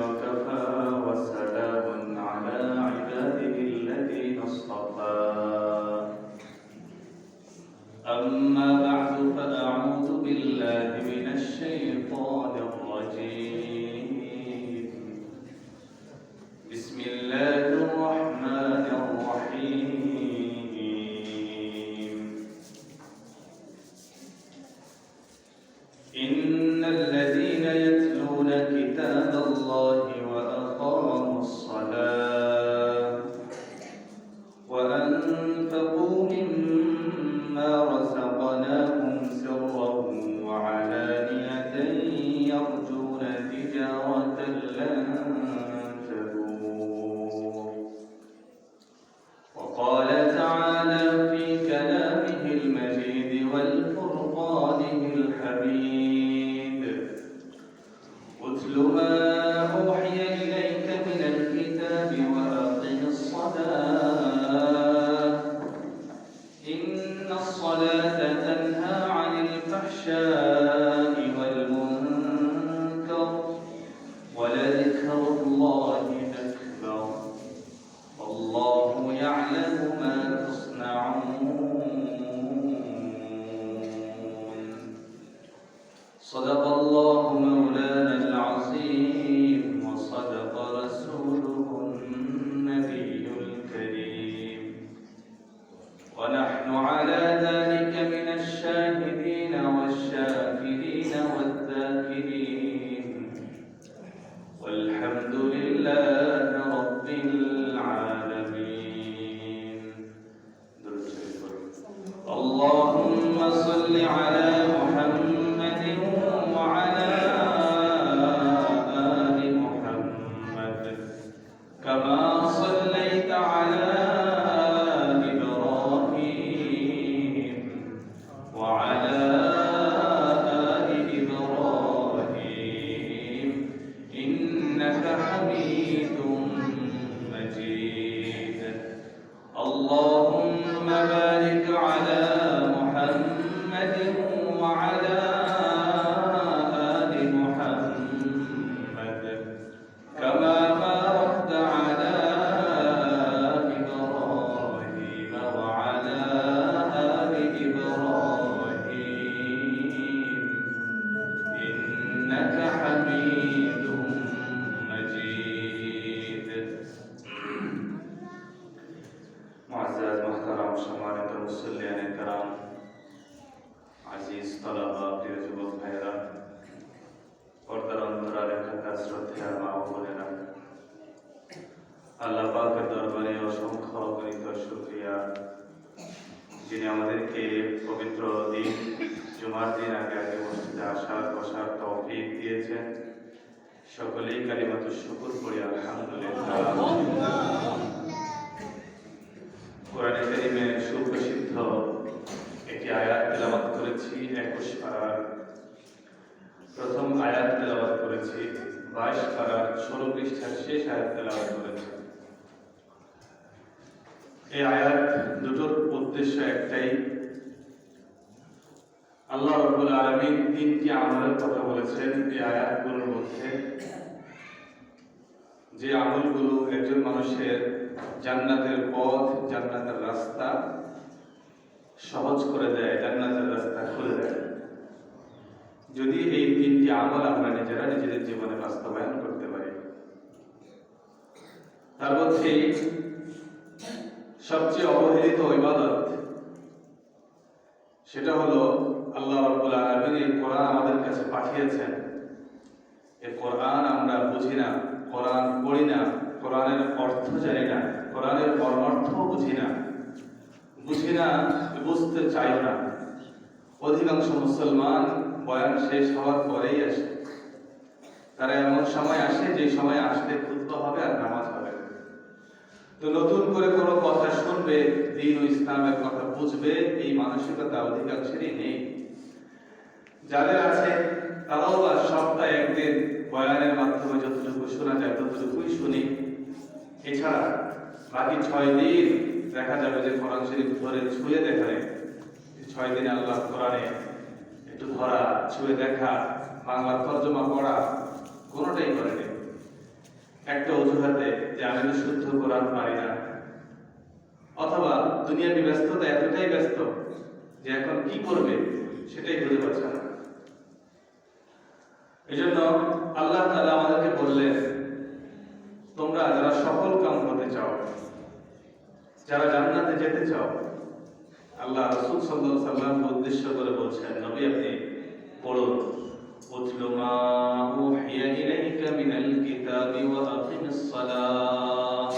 وكفى وسلام على عباده الذين اصطفى أما بعد فأعوذ بالله من الشيطان الرجيم بسم الله الرحمن الرحيم إن الذين يتلون كتاب الله وأقاموا الصلاة وأنفقوا مما رزقناهم سرا وعلانية يرجون تجارة لن تبور. وقال تعالى في كلامه المجيد والفرقانه الحميد اتل ما أوحي إليك من الكتاب وأقم الصلاة إن الصلاة تنهى عن الفحشاء والمنكر ولذكر الله أكبر والله يعلم ما تصنعون. صدق الله مولانا العظيم وصدق رسوله النبي الكريم ونحن على ذلك من الشاهدين والشاكرين والذاكرين والحمد لله رب العالمين. اللهم صل على محمد وعلى آل محمد كما صليت على إبراهيم وعلى آل إبراهيم إنك حميد مجيد. اللهم بارك على محمد وعلى آل محمد كما باركت على إبراهيم وعلى آل إبراهيم إنك حميد مجيد. معزز محترم সম্মানিত মুসল্লিয়ানে কেরাম, আজিজ তলাবা, প্রিয় যুবক ভাইয়েরা, পর্দার অন্তরালে থাকা শ্রদ্ধেয় মা ও বোনেরা, আল্লাহ পাকের দরবারে অসংখ্য অগণিত শুকরিয়া যিনি আমাদেরকে পবিত্র দিন জুমার দিন আগে মসজিদে আসার বসার তৌফিক দিয়েছেন। সকলেই কালিমাতুশ শুকর পড়ি আলহামদুলিল্লাহ। কোরআনে কারিমে সুপ্রসিদ্ধ একটি আয়াত তেলাওয়াত করেছি, 21 পারার প্রথম আয়াত তেলাওয়াত করেছি, 22 পারার 16 পৃষ্ঠার শেষ আয়াত তেলাওয়াত করেছি। এই আয়াত দুটোর উদ্দেশ্য একটাই, আল্লাহ রাব্বুল আলামিন তিনটি আমলের কথা বলেছেন এই আয়াতগুলোর মধ্যে, যে আমলগুলো একজন মানুষের জান্নাতের পথ, জান্নাতের রাস্তা সহজ করে দেয়, জান্নাতের রাস্তা খুলে দেয়। যদি এই তিনটি আমল আমরা নিজেরা নিজেদের জীবনে বাস্তবায়ন করতে পারি, তার মধ্যে সবচেয়ে অবহেলিত ইবাদত সেটা হলো আল্লাহ রাব্বুল আলামিন এই কোরআন আমাদের কাছে পাঠিয়েছেন। এই কোরআন আমরা বুঝি না, কোরআন পড়ি না, কোরআনের অর্থ জানি না, কোরআনের অর্থ বুঝি না, বুঝতে চাই না। অধিকাংশ মুসলমান বয়ান শেষ হওয়ার পরেই আসে। তারা এমন সময় আসে যে সময় আসলে খুতবা হবে আর নামাজ হবে। তো নতুন করে কোনো কথা শুনবে, দ্বীন ও ইসলামের কথা বুঝবে, এই মানসিকতা অধিকাংশেরই নেই। যাদের আছে তারাও বা সপ্তাহে একদিন বয়ানের মাধ্যমে যতটুকু শোনা যায় ততটুকুই শুনি। এছাড়া বাকি 6 দিন দেখা যাবে যে কোরআন শরীফ ধরে ছুঁয়ে দেখা নেই। 6 দিনে আল্লাহ কোরআনে একটু ধরা, ছুঁয়ে দেখা, বাংলা তর্জমা পড়া কোনোটাই করেনি। একটা অজুহাতে যে আমি তো শুদ্ধ কোরআন পারি না, অথবা দুনিয়াবী ব্যস্ততা এতটাই ব্যস্ত যে এখন কি করবে সেটাই বুঝতে পারছে না। এই জন্য আল্লাহ তাআলা আমাদেরকে বললেন, তোমরা যারা সফল কাম হতে চাও, যারা জান্নাতে যেতে চাও, আল্লাহ রাসূল সাল্লাল্লাহু আলাইহি ওয়াসাল্লামকে উদ্দেশ্য করে বলছেন, নবী আপনি পড়ুন, উতলু মা উহিয়া ইলাইকা মিনাল কিতাবি ওয়া আকিমিস সালাহ।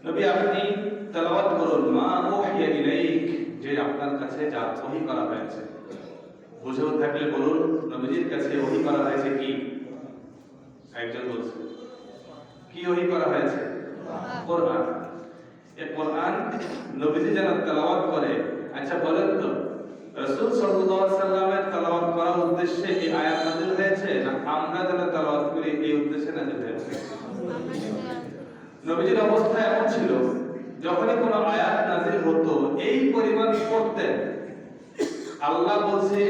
নবী আপনি তেলাওয়াত করুন মা উহিয়া ইলাইক, যে আপনার কাছে যা ওহী করা হয়েছে। বুঝেও থাকলে বলুন, নবীজির কাছে ওহী করা হয়েছে কি? একজন বলছে কি ওহী করা হয়েছে? কোরআন। এই কোরআন নবীজি যেন তেলাওয়াত করে। আচ্ছা বলেন তো, রাসূল সাল্লাল্লাহু আলাইহি ওয়াসাল্লামের তেলাওয়াত করার উদ্দেশ্যে এই আয়াত নাযিল হয়েছে, না আমরা যেন তেলাওয়াত করি এই উদ্দেশ্যে নাযিল হয়েছে? নবীজির অবস্থা এমন ছিল, যখনই কোনো আয়াত নাযিল হতো এই পরিমাণ পড়তেন। আল্লাহ বলছে,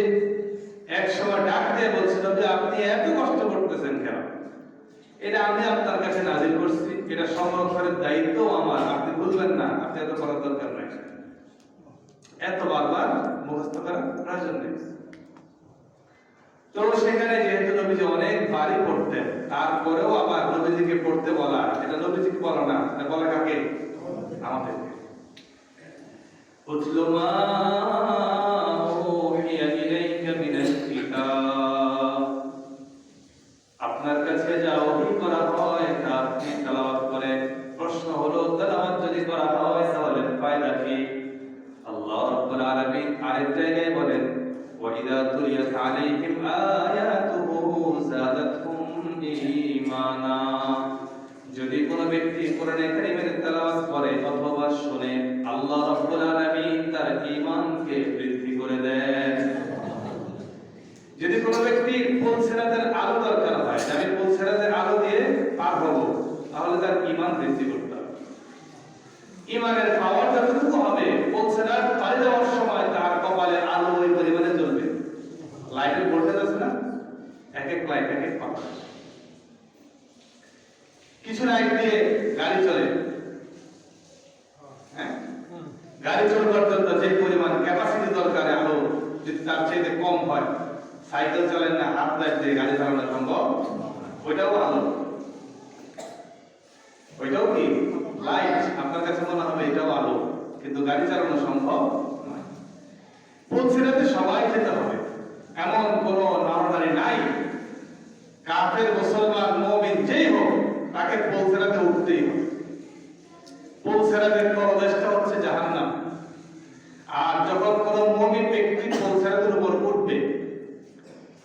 এক সময় ডাক দিয়ে বলছে, নবী আপনি এত কষ্ট করতেছেন কেন? এটা আমি আপনার কাছে নাযিল করছি, এটা সংরক্ষণের দায়িত্ব আমার, আপনি বুঝবেন না, আপনি এত করার দরকার নাই। এত বারবার মুখস্থ করার প্রয়োজন নেই। তো সেখানে যেহেতু নবীজি অনেক বাড়ি পড়তেন, তারপরেও আবার নবীজিকে পড়তে বলা, এটা নবীজিকে বলা না, এটা বলা কাকে? আমাদেরকে। উতলু মা উহিয়া ইলাইকা মিনাল কিতাব, আপনার কাছে যা ওহী করা হয় তা আপনি তেলাওয়াত করেন। প্রশ্ন হলো, তেলাওয়াত যদি করা হয় তাহলে ফায়দা কি? আল্লাহ রাব্বুল আলামিন আরেক জায়গায় বলেন, ওয়া ইযা তুলিয়াত আলাইহিম আয়াতুহু যাদাতহুম ঈমানা, যদি কোনো ব্যক্তি কোরআনে কারীমের তেলাওয়াত করে অথবা শুনে, আল্লাহ রাব্বুল আলামিন তার ঈমানকে বৃদ্ধি করে দেন। যদি কোনো ব্যক্তির পুলসিরাতের আলো দরকার হয়, আমি পুলসিরাতের আলো দিয়ে পার হব, তাহলে তার ঈমান বৃদ্ধি করতে হবে। ঈমানের পাওয়ার যতটুকু হবে, পুলসিরাত পার দেওয়ার সময় তার কপালে আলো ওই পরিমাণে জ্বলবে। লাইটের ভোল্টেজ আছে না, এক এক লাইট এক এক পাওয়ার। কিছু লাইট দিয়ে গাড়ি চলে, হ্যাঁ, গাড়ি চলবার জন্য যে পরিমাণ ক্যাপাসিটি দরকার আলো যদি তার চাইতে কম হয়, সাইকেল চালান না, হাত লাইট দিয়ে গাড়ি চালানো সম্ভব? ওইটাও আলো, ওইটাও কি লাইট। আপনার কাছে মনে হবে এটাও আলো, কিন্তু গাড়ি চালানো সম্ভব নয়। পুলসিরাতে সবাই যেতে হবে, এমন কোনো নাড়ানাড়ি নাই। কাফের, মুসলমান, মুমিন যেই হোক, তাকে পুলসিরাতে উঠতেই হবে। পুলসিরাতের তলদেশটা হচ্ছে জাহান্নাম। আর যখন কোনো মুমিন ব্যক্তি পুলসিরাতের উপর উঠবে,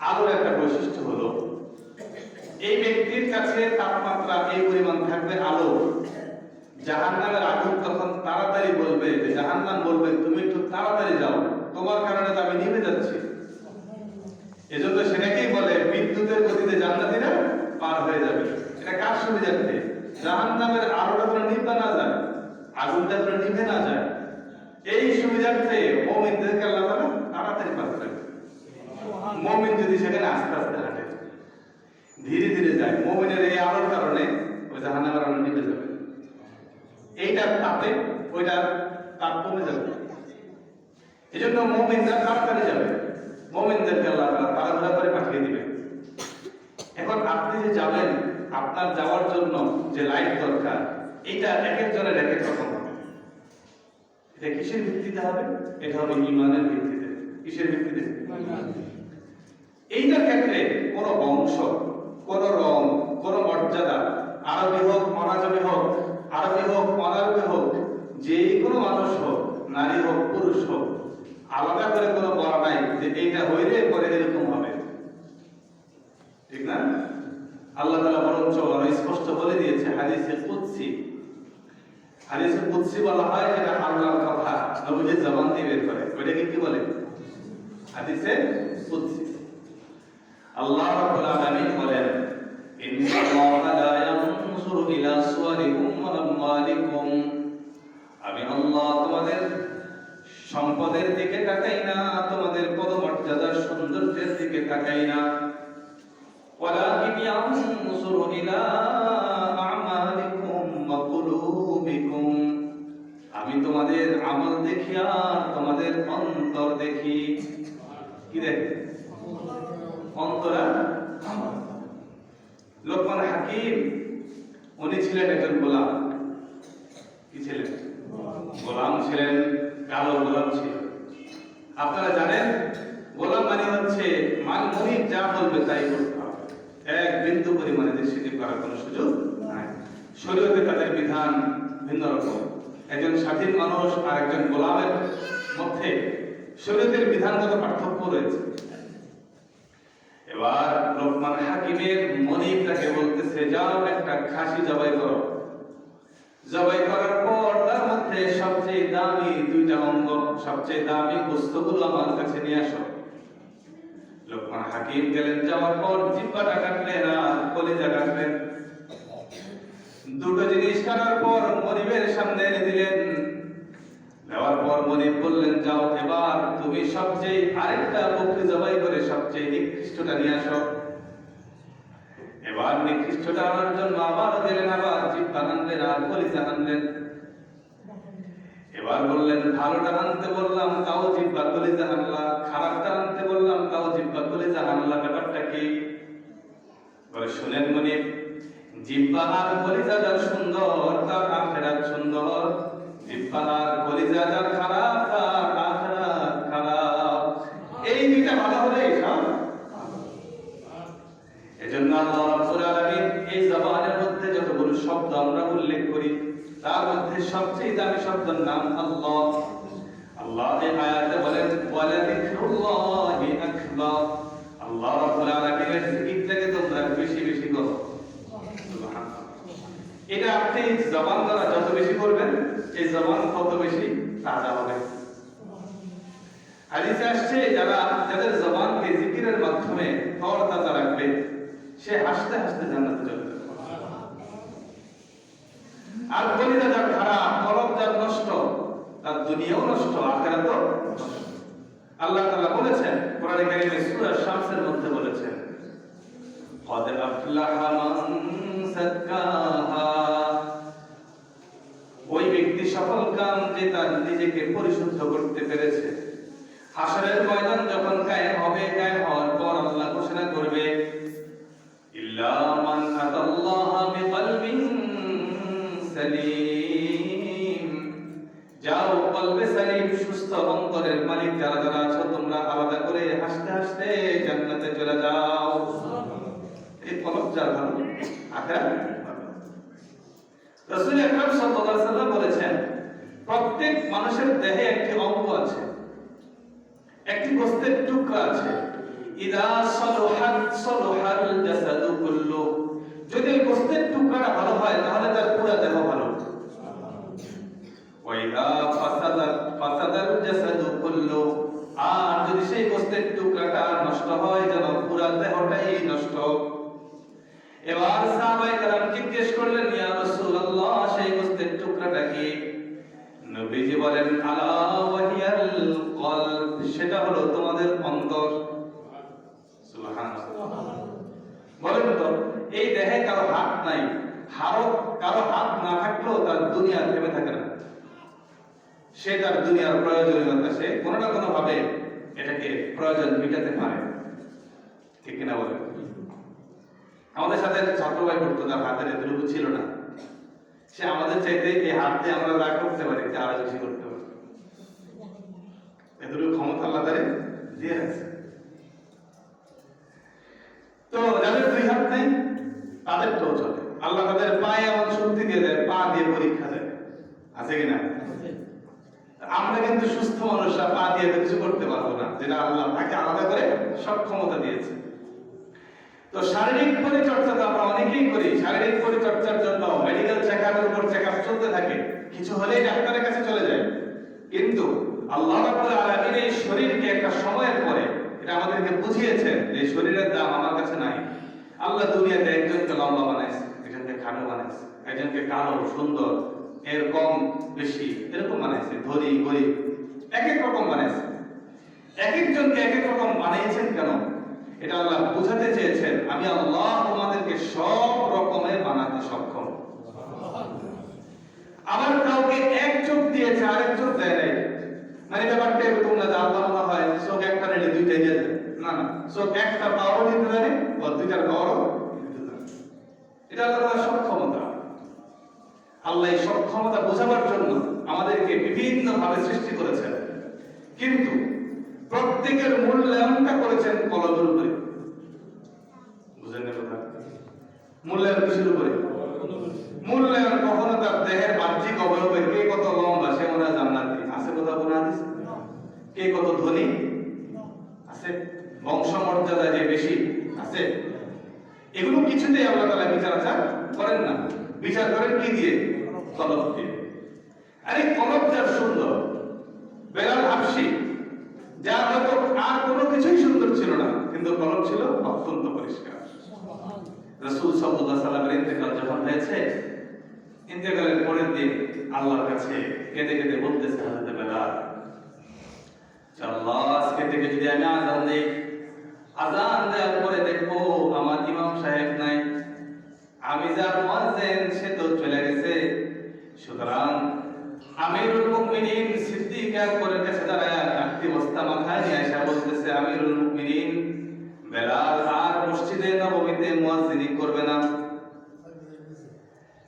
আলোর একটা বৈশিষ্ট্য হলো, এই ব্যক্তির কাছে তাপমাত্রা এই পরিমাণ থাকবে আলো, জাহান্নামের আগুন তখন তাড়াতাড়ি বলবে, যে জাহান্নাম বলবে তুমি একটু তাড়াতাড়ি যাও, তোমার কারণে তো আমি নিভে যাচ্ছি। এজন্য সেটাকেই বলে বিদ্যুতের গতিতে জান্নাতীরা পার হয়ে যাবে। এটা কার সুবিধার্থে? জাহান্নামের আলোটা যেন নিভে না যায়, আগুনটা যেন নিভে না যায়, এই সুবিধার্থে মুমিনদেরকে আল্লাহ তাআলা তাড়াতাড়ি পার করে। মুমিন যদি সেখানে আস্তে আস্তে হাঁটে, ধীরে ধীরে যায়, মুমিনের এই আলোর কারণে ওই জাহান্নামের আলো নিভে যাবে। এইটার তাপে ওইটার তাপ কমে যাবে। এজন্য মুমিনরা তাড়াতাড়ি যাবে, মুমিনদেরকে আল্লাহ তাআলা তাড়াহুড়া করে পাঠিয়ে দিবে। এখন আপনি যে যাবেন, আপনার যাওয়ার জন্য যে লাইট দরকার, এইটা এক একজনের এক এক রকম হবে। এটা কিসের ভিত্তিতে হবে? এটা হবে ঈমানের ভিত্তিতে। কিসের ভিত্তিতে? এইটার ক্ষেত্রে কোন বংশ, কোন রং, কোন মর্যাদা, আরবি হোক অনারবি হোক, আরবি হোক অনারবি হোক, যে কোনো মানুষ হোক, নারী হোক পুরুষ হোক, আলাদা করে কোনো বলা নাই যে এইটা হইলে পরে এরকম হবে, ঠিক না? আল্লাহ তাআলা বরঞ্চ স্পষ্ট বলে দিয়েছে হাদিসে কুদসি। হাদিসে কুদসি বলা হয় যেটা আল্লাহর কথা নবীজির জবান দিয়ে বের করে, ওইটাকে কি বলে? হাদিসে কুদসি। আল্লাহ রাব্বুল আলামিন বলেন, ইন্নাল্লাহা লা ইয়ানজুরু ইলা সুওয়ারিকুম ওয়া আমওয়ালিকুম, আমি আল্লাহ তোমাদের সম্পদের দিকে তাকাই না, তোমাদের পদমর্যাদার সৌন্দর্যের দিকে তাকাই না, ওয়ালাকিন ইয়ানজুরু ইলা অন্তর দেখি। কি দেখে? অন্তরা। লোকমান হাকিম উনি ছিলেন একজন গোলাম। কি ছিলেন? গোলাম ছিলেন, কালো গোলাম ছিল। আপনারা জানেন গোলাম মানে হচ্ছে মালিক যা বলবে তাই করতে হবে, এক বিন্দু পরিমাণে দৃষ্টি করার কোনো সুযোগ নাই। শরীয়তে তাদের বিধান ভিন্ন রকম। একজন স্বাধীন মানুষ আর একজন গোলামের মধ্যে শরীয়তের বিধানগত পার্থক্য রয়েছে। এবার লোকমান হাকিমের মনিব তাকে বলতেছে, যাও একটা খাসি জবাই করো। জবাই করার পর তার মধ্যে সবচেয়ে দামি দুইটা অঙ্গ, সবচেয়ে দামি গোশতগুলো আমার কাছে নিয়ে আসো। লোকমান হাকিম গেলেন, যাওয়ার পর জিহ্বাটা কাটলেন আর কলিজা কাটলেন। দুটো জিনিস কাটার পর মনিবের সামনে এনে দিলেন। দেওয়ার পর মনিব বললেন, যাও এবার তুমি সবচেয়ে আরেকটা বকরি জবাই করে সবচেয়ে নিকৃষ্টটা নিয়ে আসো। এবার নিকৃষ্টটা আনার জন্য আবার গেলেন, আবার জিহ্বা আনলেন আর কলিজা আনলেন। এবার বললেন, ভালোটা আনতে বললাম তাও জিহ্বা কলিজা আনলা, খারাপটা আনতে বললাম তাও জিহ্বা কলিজা আনলা, ব্যাপারটা কি? বলে, শুনেন মনিব, জিহ্বা আর কলিজা যার সুন্দর তার আখিরাত সুন্দর, জিহ্বা আর কলিজা যার খারাপ তার আখিরাত খারাপ। এই দুইটা ভালো হলেই সব। এজন্য আল্লাহ রাব্বুল আলামিন এই জবানের মধ্যে যতগুলো শব্দ আমরা উল্লেখ করি তার মধ্যে সবচেয়ে দামি শব্দের নাম আল্লাহ। আল্লাহ এই আয়াতে বলেন, ওয়ালা যিকরুল্লাহি আকবার। আল্লাহ রাব্বুল আলামিনের জিকিরটাকে তোমরা বেশি বেশি করো। সুবহানাল্লাহ। এটা আপনি জবান দ্বারা যত বেশি করবেন এই জবান তত বেশি তাজা হবে। হাদিসে আসছে, যাদের জবানকে জিকিরের মাধ্যমে তরতাজা রাখবে সে হাসতে হাসতে জান্নাতে চলে যাবে। আর কলিজা যার খারাপ, কলব যার নষ্ট, তার দুনিয়াও নষ্ট, আখিরাতও নষ্ট। আল্লাহ তাআলা বলেছেন কোরআনে কারীমে সূরা শামসের মধ্যে বলেছেন, قد أفلح من زكاها। ওই ব্যক্তি সফল কাম যে তার নিজেকে পরিশুদ্ধ করতে পেরেছে। হাসরের ময়দান যখন কায়েম হবে, কায়েম হওয়ার পর আল্লাহ ঘোষণা করবে, ইল্লা মান আতাল্লাহা বিকলবিন সালিম। যাও কলবে সালিম, সুস্থ অন্তরের মালিক যারা যারা আছো তোমরা আলাদা করে হাসতে হাসতে জান্নাতে চলে যাও। এই কলব যার ভালো, আখিরাত ভালো। রাসূল আকরাম সাল্লাল্লাহু আলাইহি ওয়াসাল্লাম বলেছেন, প্রত্যেক মানুষের দেহে একটি অঙ্গ আছে, একটি গোশতের টুকরা আছে। ইদা সালুহাত সালুহাল জাসাদু কুল্লু। যদি এই গোশতের টুকরাটা ভালো হয় তাহলে তার পুরো দেহ ভালো। ওয়া ইদা ফাসাদাত ফাসাদাল জাসাদু কুল্লু। আর যদি সেই গোশতের টুকরাটা নষ্ট হয় যেন পুরো দেহটাই নষ্ট। এবার সাহাবায়ে কেরাম জিজ্ঞেস করলেন, ইয়া রাসূলুল্লাহ, সেই গোশতের টুকরাটা কি? নবীজি বলেন, আলা ওয়াহিয়াল কলব। সেটা হলো তোমাদের অন্তর। সুবহানাল্লাহ। বলেন তো, এই দেহে কারো হাত নাই, কারো হাত না থাকলেও তার দুনিয়া থেমে থাকে না। সে তার দুনিয়ার প্রয়োজনীয়তা সে কোনো না কোনো ভাবে এটাকে প্রয়োজন মেটাতে পারে, ঠিক কিনা বলেন? আমাদের সাথে ছাত্র ভাই পড়তো, তার হাতের এতটুকু ছিল না, সে আমাদের চাইতে এই হাত দিয়ে আমরা যা করতে পারি তা আরো বেশি করতে পারি। এতটুকু ক্ষমতা আল্লাহ তাআলা দিয়ে রাখছে। তো যাদের দুই হাত নেই তাদের তো চলে, আল্লাহ তাদের পায়ে এমন শক্তি দিয়ে দেয়, পা দিয়ে পরীক্ষা দেয়, আছে কিনা? আমরা কিন্তু সুস্থ মানুষরা পা দিয়ে কিছু করতে পারবো না, যেটা আল্লাহ তাকে আলাদা করে সব ক্ষমতা দিয়েছে। তো শারীরিক পরিচর্যা তো আমরা অনেকেই করি। শারীরিক পরিচর্যার জন্য মেডিকেল চেকআপের উপর চেকআপ চলতে থাকে, কিছু হলেই ডাক্তারের কাছে চলে যায়। কিন্তু আল্লাহ রাব্বুল আলামিন এই শরীরকে একটা সময়ের পরে এটা আমাদেরকে বুঝিয়েছেন যে শরীরের দাম আমার কাছে নাই। আল্লাহ দুনিয়াতে একজনকে লম্বা বানাইছে, একজনকে খাটো বানাইছে, একজনকে কালো সুন্দর, এর কম বেশি এরকম বানাইছে, ধনী গরিব এক এক রকম বানাইছে। এক একজনকে এক এক রকম বানিয়েছেন কেন? এটা আল্লাহ বুঝাতে চেয়েছেন, আমি আল্লাহ তোমাদেরকে সব রকমের বানাতে সক্ষম। আবার কাউকে এক চোখ দিয়েছে, আরেক চোখ দেয় নাই। মানে ব্যাপারটা এরকম না যে আল্লাহ মনে হয় চোখ একটা নেড়ে দুইটাই দিয়ে দেয়, না না, চোখ একটা পাওয়ারও দিতে জানে বা দুইটার পাওয়ারও দিতে জানে। এটা আল্লাহর সক্ষমতা। আল্লাহ এই সক্ষমতা বোঝাবার জন্য আমাদেরকে বিভিন্ন ভাবে সৃষ্টি করেছেন, কিন্তু প্রত্যেকের মূল্যায়নটা করেছেন কলবের উপরে। বুঝেন না কথা? মূল্যায়ন কিসের উপরে? মূল্যায়ন কখনো তার দেহের বাহ্যিক অবয়বে কে কত লম্বা সে মনে হয় জান্নাতি আছে, কথা বলে হাদিস, কে কত ধনী আছে, বংশ মর্যাদা যে বেশি আছে, এগুলো কিছুতেই আল্লাহ তাআলা বিচার আচার করেন না। বিচার করেন কি দিয়ে? কলব দিয়ে। আরে কলব যার সুন্দর, বেলাল হাবশী যার হয়তো আর কোনো কিছুই সুন্দর ছিল না, কিন্তু কলব ছিল অত্যন্ত পরিষ্কার। রাসূল সাল্লাল্লাহু আলাইহি ওয়াসাল্লামের ইন্তেকাল যখন হয়েছে, ইন্তেকালের পরের দিন আল্লাহর কাছে কেঁদে কেঁদে বলতেছে হযরত বেলাল, আল্লাহ আজকে থেকে যদি আমি আযান দেই, আযান দেওয়ার পরে দেখবো আমার ইমাম সাহেব নাই, আমি যার মুয়াজ্জিন সে তো চলে গেছে, সুতরাং আমিরুল মুমিনিন সিদ্দিক আকবরের কাছে দাঁড়ায় একটি বস্তা মাথায় নিয়ে এসে বলতেছে, আমিরুল মুমিনিন বেলাল আর মসজিদে নববীতে মুয়াজ্জিনি করবে না,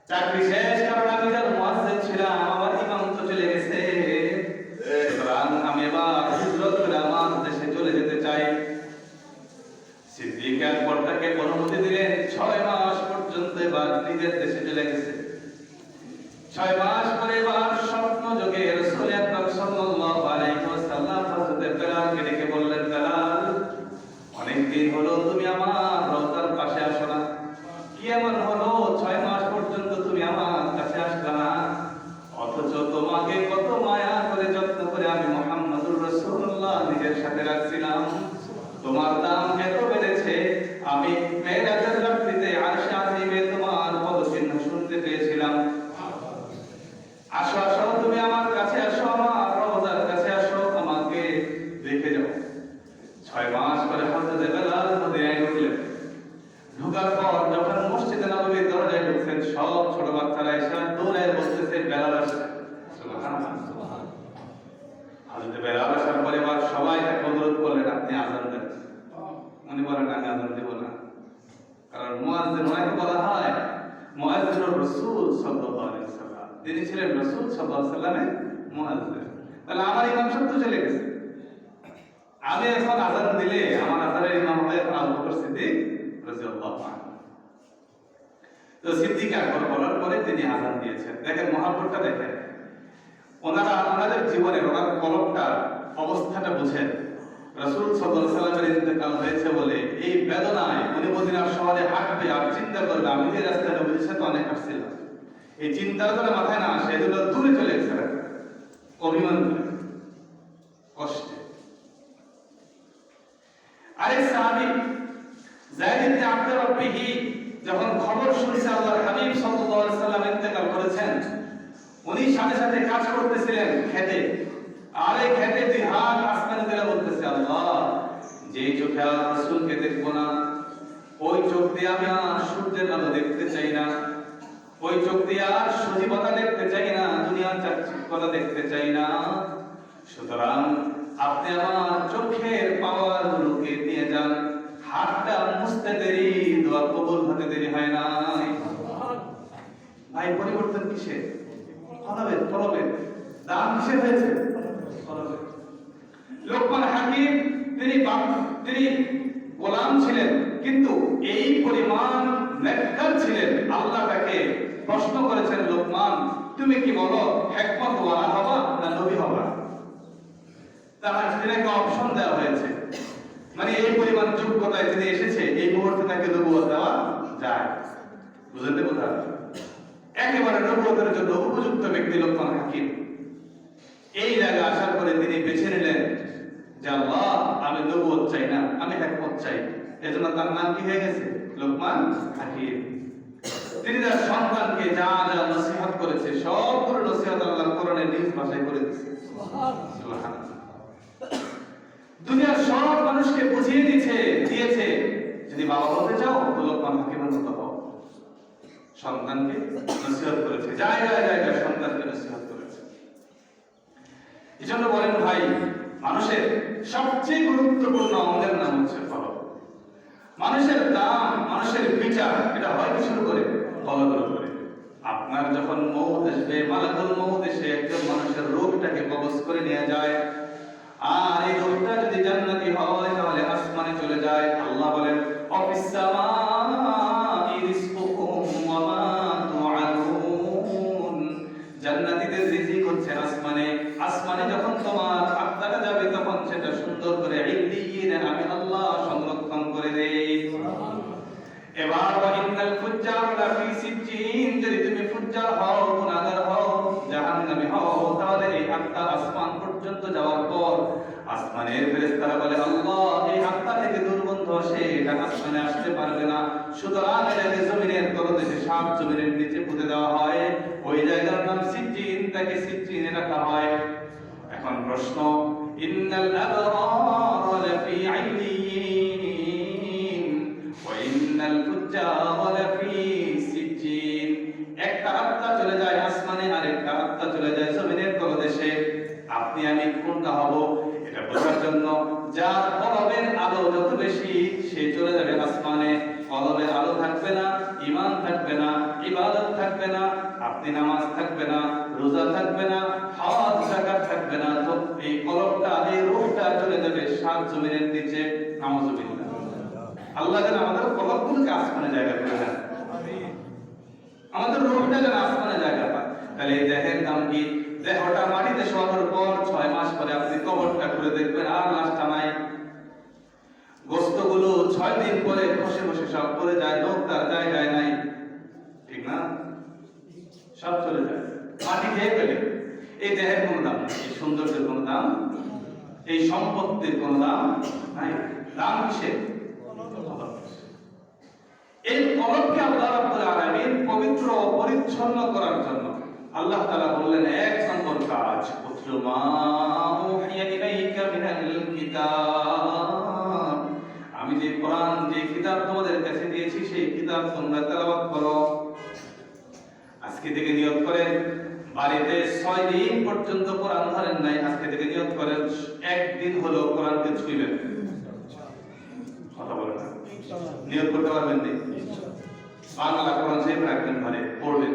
চাকরি শেষ, কারণ আমি যার মুয়াজ্জিন ছিলাম আমার ইমাম তো চলে গেছে, সুতরাং আমি এবার হিজরত করে আমার দেশে চলে যেতে চাই। সিদ্দিক আকবর তাকে অনুমতি দিলেন, 6 মাস পর্যন্ত এবার নিজের দেশে চলে গেছে। 6 মাস পরে এবার স্বপ্ন যোগে রাসূল আকরাম সাল্লাল্লাহু আলাইহি ওয়াসাল্লাম হযরত বেলালকে ডেকে বললেন, বেলাল অনেক দিন হলো তুমি আমার রওজার পাশে আসো না, কি এমন হলো 6 মাস পর্যন্ত তুমি আমার কাছে আসলে না, অথচ তোমাকে কত মায়া করে যত্ন করে আমি মুহাম্মদুর রাসূলুল্লাহ নিজের সাথে রাখছিলাম, তোমার দাম এত বেড়েছে, আমি মেরাজের রাত্রিতে আরশে আজিমে তোমার পদচিহ্ন শুনতে পেয়েছিলাম, আসো আসো তুমি আমার কাছে আসো, আমার রওজার কাছে আসো, আমাকে দেখে যাও। 6 মাস পরে হযরত বেলাল মদিনায় ঢুকলেন। ঢোকার পর যখন মসজিদে নববীর দরজায় ঢুকছেন, সব ছোট বাচ্চারা এসে দৌড়ায় বলতেছে বেলাল আসছে, সুবহানাল্লাহ। হযরত বেলাল আসার পরে এবার সবাই তাকে অনুরোধ করলেন, আপনি আযান দেন। উনি বলেন, আমি আযান দেব না, কারণ মুয়াজ্জিন ওনাকে বলা হয় মুয়াজ্জিনুর রাসূল সাল্লাল্লাহু আলাইহি ওয়াসাল্লাম, তিনি ছিলেন রাসূল সাল্লাল্লাহু আলাইহি ওয়াসাল্লামের মুয়াজ্জিন। তাহলে আমার ইমাম সাহেব তো চলে গেছে, আমি এখন আযান দিলে আমার আযানের ইমাম হবে আবু বকর সিদ্দিক রাদিয়াল্লাহু আনহু। তো সিদ্দিক আকবর বলার পরে তিনি আযান দিয়েছেন। দেখেন মহাব্বতটা দেখেন, ওনারা ওনাদের জীবনের ওনার কলবটার অবস্থাটা বুঝেন। রাসূল সাল্লাল্লাহু আলাইহি ওয়াসাল্লামের ইন্তেকাল হয়েছে বলে এই বেদনায় উনি মদিনার শহরে হাঁটবে আর চিন্তা করবে, আমি যে রাস্তায় নবীর সাথে অনেক হাঁটছিলাম, এই চিন্তার করে মাথায় না আসে, এগুলো দূরে চলে গেছে, অভিমান করে, কষ্টে। আরেক সাহাবী যায়েদ ইবনে আব্দ রাব্বিহি যখন খবর শুনছে আল্লাহর হাবিব সাল্লাল্লাহু আলাইহি ওয়াসাল্লাম ইন্তেকাল করেছেন, উনি সাথে সাথে কাজ করতেছিলেন খেতে, আর এই খেতে দুই হাত আসমানে তুলে বলতেছে, আল্লাহ যে চোখে আর রাসূলকে দেখবো না, ওই চোখ দিয়ে আমি আর সূর্যের আলো দেখতে চাই না, ওই চোখ দিয়ে আর সজীবতা দেখতে চাই না, দুনিয়ার চাকচিক্যতা দেখতে চাই না, সুতরাং আপনি আমার চোখের পাওয়ার গুলোকে দিয়ে যান, হাতটা মুছতে দেরি, দোয়া কবুল হতে দেরি হয় না। ভাই পরিবর্তন কিসে? কলবের দাম কিসে হয়েছে? কলবের। লোকমান হাকিম তিনি গোলাম ছিলেন, কিন্তু এই পরিমাণ নেককার ছিলেন, আল্লাহ তাকে প্রশ্ন করেছেন, লোকমান তুমি কি বলো হিকমত ওয়ালা হবা না নবী হবা? তাকে অপশন দেওয়া হয়েছে, মানে এই পরিমাণ যোগ্যতায় তিনি এসেছে, এই মুহূর্তে তাকে নবুয়ত দেওয়া যায়। বুঝতে কথা? একেবারে নবুয়তের জন্য উপযুক্ত ব্যক্তি লোকমান হাকিম। এই জায়গায় আসার পরে তিনি বেছে নিলেন যে আল্লাহ আমি নবুয়ত চাই না, আমি হিকমত চাই। এজন্য তার নাম কি হয়ে গেছে? লোকমান হাকিম। তিনি তার সন্তানকে যা যা নসিহত করেছে সবগুলো নসিহত আল্লাহর কোরআনের নিজ ভাষায় করে দিয়েছে। সুবহানাল্লাহ। দুনিয়ার সব মানুষকে বুঝিয়ে দিয়েছে যদি বাবা হতে চাও তো লোকমান হাকিমের মতো হও। সন্তানকে নসিহত করেছে, জায়গায় জায়গায় সন্তানকে নসিহত করেছে। এজন্য বলেন ভাই, মানুষের সবচেয়ে গুরুত্বপূর্ণ অঙ্গের নাম হচ্ছে কলব। মানুষের দাম, মানুষের বিচার এটা হয় কিছুর করে, কলবের উপরে। আপনার যখন মউত আসবে, মালাকুল মউত এসে একজন মানুষের রূহটাকে কবজ করে নিয়ে যায়, আর এই রূহটা যদি জান্নাতি হয় তাহলে আসমানে চলে যায়। আল্লাহ বলেন অফিস সামাই রিজকুকুম ওয়া মা তুআদুন, জান্নাতীদের রিজিক হচ্ছে আসমানে। আসমানে যখন তোমার আত্মাটা যাবে তখন সেটা সুন্দর করে ইল্লিয়িনে আমি আল্লাহ সংরক্ষণ করে দেই। এবার ওয়া ইন্নাল ফুজ্জার লাফি সিজ্জিন, যদি তুমি ফুজ্জার হও, গুনাহগার হও, জাহান্নামী হও, তাহলে এই আত্মা আসমান পর্যন্ত যাওয়ার পর আসমানের ফেরেশতারা বলে আল্লাহ এই আত্মা থেকে দুর্গন্ধ আসে, এটা আসমানে আসতে পারবে না, সুতরাং এটাকে জমিনের তলদেশে সাত জমিনের নিচে পুঁতে দেওয়া হয়। ওই জায়গার নাম সিজ্জিন, তাকে সিজ্জিনে রাখা হয়। এখন প্রশ্ন, ইন্নাল আবরার লাফি আইলিয়িন ওয়া ইন্নাল ফুজ্জার লাফি সিজ্জিন। একটা আত্মা চলে যায় আসমানে, আর একটা আত্মা চলে যায় জমিনের তলদেশে। আপনি আমি কোনটা হব এটা বোঝার জন্য যার কলবের আলো যত বেশি সে চলে যাবে আসমানে। কলবের আলো থাকবে না, ঈমান থাকবে না, ইবাদত থাকবে না, আপনি নামাজ থাকবে না, রোজা থাকবে না, হজ যাকাত থাকবে না, তো এই কলবটা, এই রূহটা চলে যাবে সাত জমিনের নিচে। নাউযুবিল্লাহ। আল্লাহ যেন আমাদের কলবগুলোকে আসমানে জায়গা করে দেন, আমাদের রূহটা যেন আসমানে জায়গা পায়। তাহলে এই দেহের দাম কি? দেহটা মাটিতে শোয়ানোর পর 6 মাস পরে আপনি কবরটা খুলে দেখবেন আর লাশটা নাই। গোশতগুলো 6 দিন পরে খসে খসে সব পড়ে যায়, লোক তার জায়গায় নাই, ঠিক না? সব চলে যায়, মাটি খেয়ে ফেলে। এই দেহের কোনো দাম নেই, এই সৌন্দর্যের কোনো দাম, এই সম্পত্তির কোনো দাম নাই। দাম কিসের? এই কলবকে আল্লাহ রাব্বুল আলামিন পবিত্র ও পরিচ্ছন্ন করার জন্য আল্লাহ তাআলা বললেন এক নম্বর কাজ, উতলু মা উহিয়া ইলাইকা মিনাল কিতাব, আমি যে কোরআন, যে কিতাব তোমাদের কাছে দিয়েছি সেই কিতাব তোমরা তেলাওয়াত করো। আজকে থেকে নিয়ত করেন, বাড়িতে 6 দিন পর্যন্ত কোরআন ধরেন নাই, আজকে থেকে নিয়ত করেন একদিন হলো কোরআনকে ছুঁইবেন। কথা বলেন না, নিয়ত করতে পারবেন না? বাংলা কোরআন যে রাখবেন ঘরে, পড়বেন,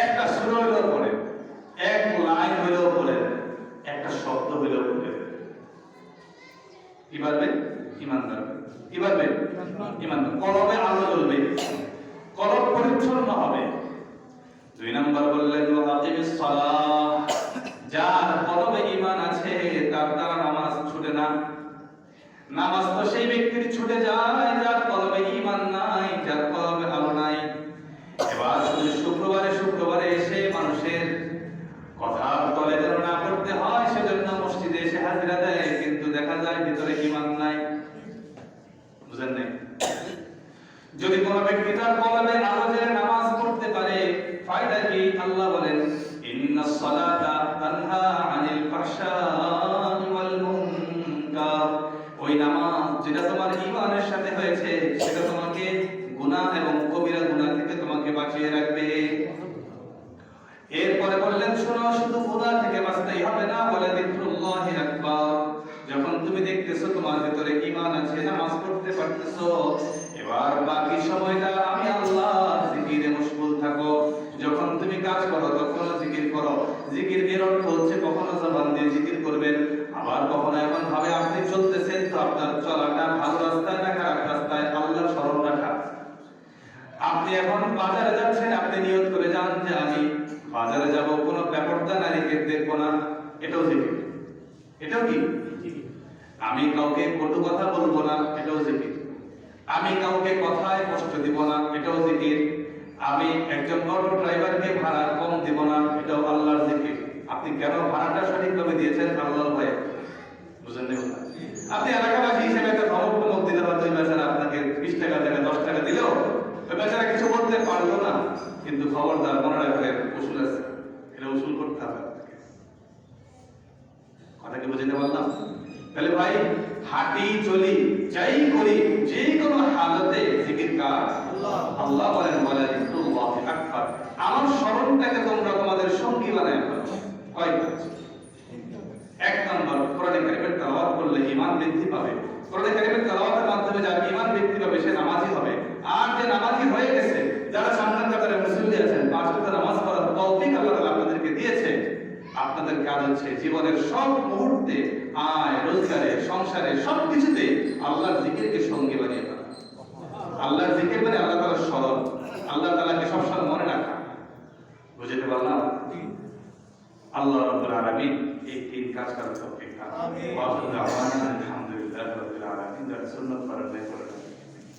একটা সূরা হইলেও পড়েন, এক লাইন হইলেও পড়েন, একটা শব্দ হইলেও পড়েন। কি পারবেন? ঈমানদার। কি পারবেন? ঈমানদার। কলবে আলো জ্বলবে, কলব পরিচ্ছন্ন হবে। 2 নাম্বার বললেন ওয়া আকিমিস সালাহ, যার কলবে ঈমান আছে তার দ্বারা নামাজ ছুটে না। নামাজ তো সেই ব্যক্তির ছুটে যায় যার কলবে ঈমান নাই, যার কলবে আলো নাই। এবার শুধু শুক্রবারে এসে মানুষের কথার তলে যেন না করতে হয় সেজন্য মসজিদে এসে হাজিরা দেয়, কিন্তু দেখা যায় ভিতরে ঈমান নাই। বুঝেন নাই? যদি কোনো ব্যক্তি তার কলবে আলো জেলে নামাজ পড়তে পারে, ফায়দা কি? আল্লাহ বলেন ইন্নাস সালাতা তানহা আনিল ফাহশাই ওয়াল মুনকার, ওই নামাজ যেটা তোমার ঈমানের সাথে হয়েছে সেটা তোমাকে গুনাহ এবং কবিরা গুনাহ থেকে তোমাকে বাঁচিয়ে রাখবে। এরপরে বললেন শোনো, শুধু গুনাহ থেকে বাঁচতেই হবে না, বলে যিকরুল্লাহি আকবার, যখন তুমি দেখতেছো তোমার ভিতরে ঈমান আছে, নামাজ পড়তে পারতেছো, এবার বাকি সময়টা আমি আল্লাহর জিকিরে মশগুল থাকো। যখন তুমি কাজ করো তখন জিকির করো। জিকির এর অর্থ হচ্ছে কখনো জবান দিয়ে জিকির করবেন, আবার কখনো এমন ভাবে আপনি চলতেছেন তো আপনার চলাটা ভালো রাস্তায় না খারাপ রাস্তায়, আল্লাহর স্মরণ রাখা। আপনি এখন বাজারে যাচ্ছেন, আপনি নিয়ত করে যান যে আমি বাজারে যাব, কোনো ব্যাপারটা নারীকে দেখবো না, এটাও জিকির। এটাও কি? আমি কাউকে কটু কথা বলবো না, এটাও জিকির। আমি কাউকে কথায় কষ্ট দিব না, এটাও জিকির। আমি একজন অটো ড্রাইভারকে ভাড়া কম দিব না, এটাও আল্লাহর জিকির। আপনি কেন ভাড়াটা সঠিকভাবে দিয়েছেন? আল্লাহর ভয়ে। বুঝেন না? আপনি এলাকাবাসী হিসেবে একটা ধমক দিলে হয়তো ওই বেচারা আপনাকে 20 টাকা থেকে 10 টাকা দিলেও ওই বেচারা কিছু বলতে পারলো না, কিন্তু খবরদার মনে রাখবেন উসুল আছে, এটা উসুল করতে হবে। কথা কি বুঝতে পারলাম? তাহলে ভাই হাঁটি চলি যাই করি যে কোনো হালতে জিকির কাজ আল্লাহ। আল্লাহ বলেন ওয়ালা যিকরুল্লাহি আকবার, আমার স্মরণটাকে তোমরা তোমাদের সঙ্গী বানায় ফেলো। কয় কাজ? এক নম্বর, কোরআন কারীমের তেলাওয়াত করলে ঈমান বৃদ্ধি পাবে। কোরআন কারীমের তেলাওয়াতের মাধ্যমে যার ঈমান বৃদ্ধি পাবে সে নামাজি হবে। আর যে নামাজি হয়ে গেছে, যারা সামনের কাতারে মুসল্লি আছেন, 5 ওয়াক্ত নামাজ পড়ার তৌফিক আল্লাহ তাআলা আপনাদেরকে দিয়েছে, আপনাদের কাজ হচ্ছে জীবনের সব মুহূর্তে আয় রোজগারে সংসারে সবকিছুতে আল্লাহর জিকিরকে সঙ্গী বানিয়ে ফেলা। আল্লাহর জিকির মানে আল্লাহ তাআলার স্মরণ, আল্লাহ তাআলাকে সবসময় মনে রাখা। বুঝতে পারলাম? আল্লাহ রাব্বুল আলামিন এই তিন কাজ করার তৌফিক দান করুন। আমিন। ওয়া আলহামদুলিল্লাহি রাব্বিল আলামিন। যারা সুন্নাত পড়েন